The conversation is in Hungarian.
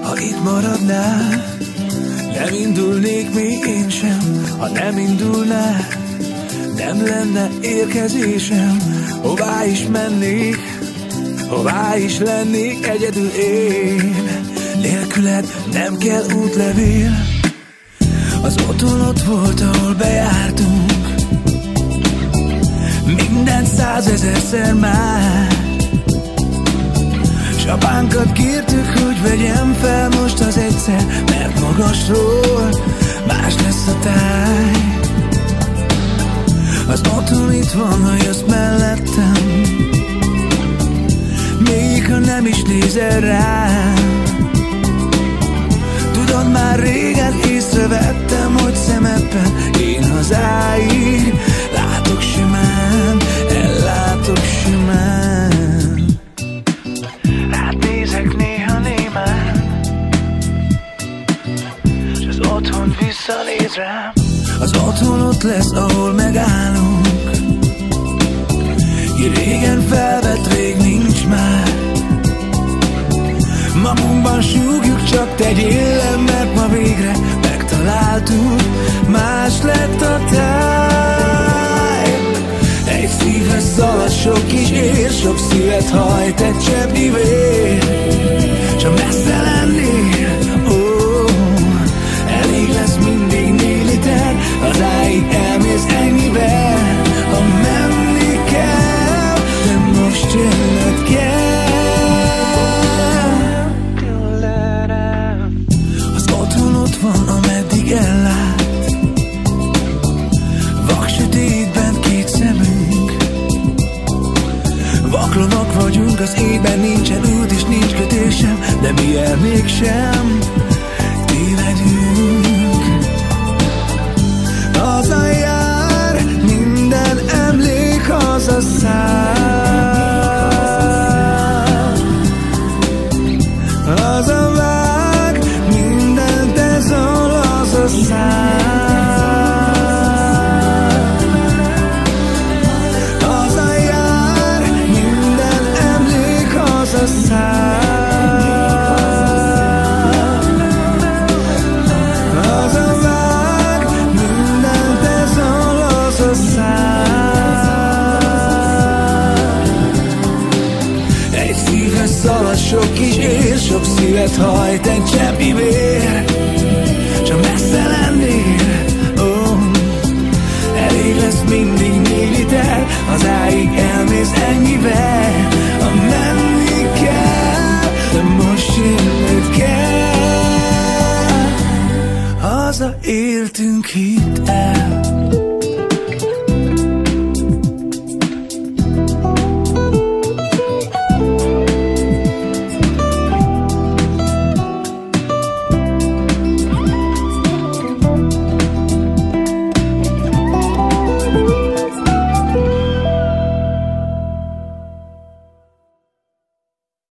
Ha itt maradnál, nem indulnék még én sem. Ha nem indulnál, nem lenne érkezésem. Hová is mennék, hová is lennék egyedül én. Nélküled nem kell útlevél. Az otthon ott volt, ahol bejártunk. Minden 100 000-szer már. S apánkat kértük, hogy vegyem fel most az egyszer, mert magasról más lesz a táj. Az otthon itt van, ha jössz mellettem, még ha nem is nézel rám. Tudod, már régen észrevettem, hogy szemedben én hazáig látok simán, ellátok simán. Rád nézek néha némán, s az otthon visszanéz rám. Az otthon ott lesz, ahol megállunk. Ki régen felvett, rég nincs már. Magunkban súgjuk, csak tegyél le, mert ma végre megtaláltuk. Más lett a táj. Egy szívhez szalad sok kis ér, sok szívet hajt egy cseppnyi vér. S ha messze lennél, elég lesz mindig 4 liter. Hazáig elmész ennyivel, ha menni kell, de most jönnöd kell. Az otthon ott van, ameddig ellát. Vak sötétben 2 szemünk. Vaklovak vagyunk, az égben nincsen út és nincs kötésem, de mi el mégsem tévedünk. Hazajár, minden emlék hazaszáll. Hazavág, mindent ezol hazaszáll. Hazajár, minden emlék hazaszáll. Egy szívhez szalad sok kis ér, sok szívet hajt egy cseppnyi vér. S ha messze lennél, elég lesz mindig 4 liter. Hazáig elmész ennyivel, ha menni kell, de most jönnöd kell. Hazaértünk, hidd el.